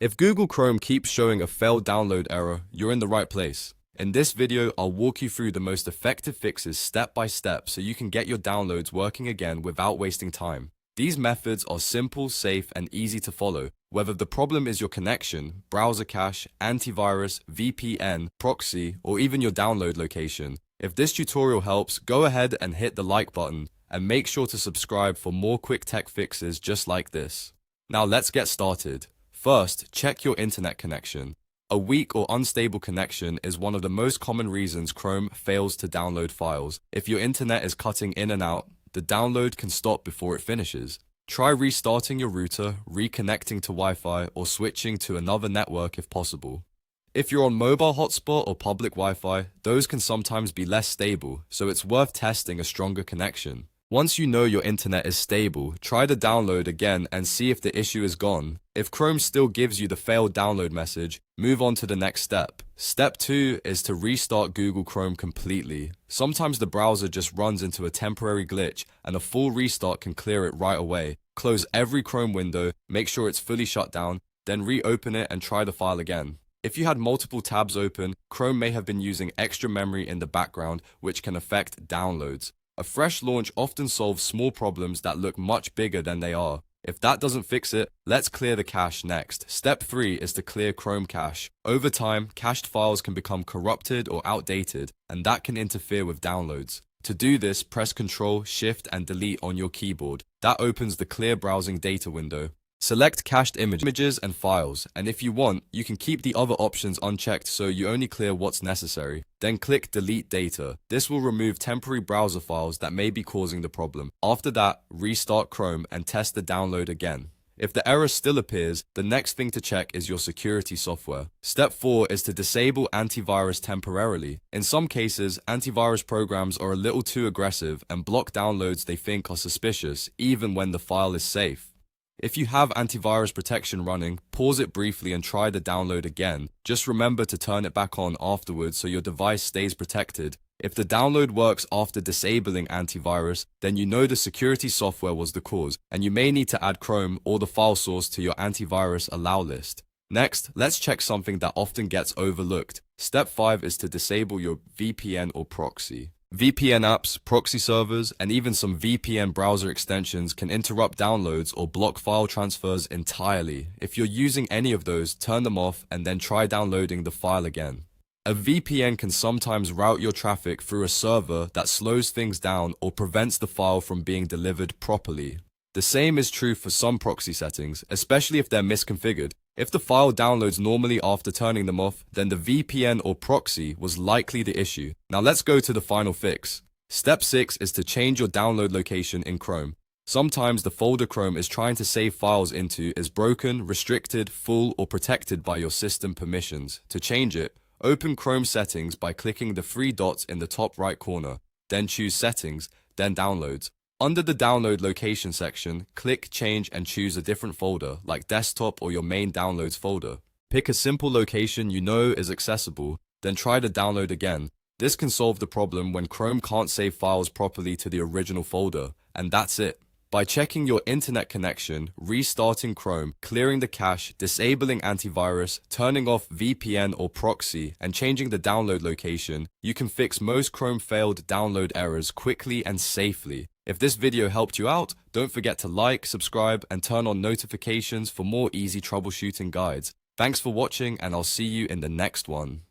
If Google Chrome keeps showing a failed download error, you're in the right place. In this video, I'll walk you through the most effective fixes step by step so you can get your downloads working again without wasting time. These methods are simple, safe, and easy to follow. Whether the problem is your connection, browser cache, antivirus, VPN, proxy, or even your download location. If this tutorial helps, go ahead and hit the like button, and make sure to subscribe for more quick tech fixes just like this. Now let's get started. First, check your internet connection. A weak or unstable connection is one of the most common reasons Chrome fails to download files. If your internet is cutting in and out, the download can stop before it finishes. Try restarting your router, reconnecting to Wi-Fi, or switching to another network if possible. If you're on mobile hotspot or public Wi-Fi, those can sometimes be less stable, so it's worth testing a stronger connection. Once you know your internet is stable, try the download again and see if the issue is gone. If Chrome still gives you the failed download message, move on to the next step. Step 2 is to restart Google Chrome completely. Sometimes the browser just runs into a temporary glitch and a full restart can clear it right away. Close every Chrome window, make sure it's fully shut down, then reopen it and try the file again. If you had multiple tabs open, Chrome may have been using extra memory in the background, which can affect downloads. A fresh launch often solves small problems that look much bigger than they are. If that doesn't fix it, let's clear the cache next. Step 3 is to clear Chrome cache. Over time, cached files can become corrupted or outdated, and that can interfere with downloads. To do this, press Ctrl, Shift, and Delete on your keyboard. That opens the Clear Browsing Data window. Select cached images and files, and if you want, you can keep the other options unchecked so you only clear what's necessary. Then click Delete Data. This will remove temporary browser files that may be causing the problem. After that, restart Chrome and test the download again. If the error still appears, the next thing to check is your security software. Step 4 is to disable antivirus temporarily. In some cases, antivirus programs are a little too aggressive and block downloads they think are suspicious, even when the file is safe. If you have antivirus protection running, pause it briefly and try the download again. Just remember to turn it back on afterwards so your device stays protected. If the download works after disabling antivirus, then you know the security software was the cause, and you may need to add Chrome or the file source to your antivirus allow list. Next, let's check something that often gets overlooked. Step 5 is to disable your VPN or proxy. VPN apps, proxy servers, and even some VPN browser extensions can interrupt downloads or block file transfers entirely. If you're using any of those, turn them off and then try downloading the file again. A VPN can sometimes route your traffic through a server that slows things down or prevents the file from being delivered properly. The same is true for some proxy settings, especially if they're misconfigured. If the file downloads normally after turning them off, then the VPN or proxy was likely the issue. Now let's go to the final fix. Step 6 is to change your download location in Chrome. Sometimes the folder Chrome is trying to save files into is broken, restricted, full, or protected by your system permissions. To change it, open Chrome settings by clicking the 3 dots in the top right corner, then choose Settings, then Downloads. Under the download location section, click Change and choose a different folder, like desktop or your main downloads folder. Pick a simple location you know is accessible, then try to download again. This can solve the problem when Chrome can't save files properly to the original folder, and that's it. By checking your internet connection, restarting Chrome, clearing the cache, disabling antivirus, turning off VPN or proxy, and changing the download location, you can fix most Chrome failed download errors quickly and safely. If this video helped you out, don't forget to like, subscribe, and turn on notifications for more easy troubleshooting guides. Thanks for watching, and I'll see you in the next one.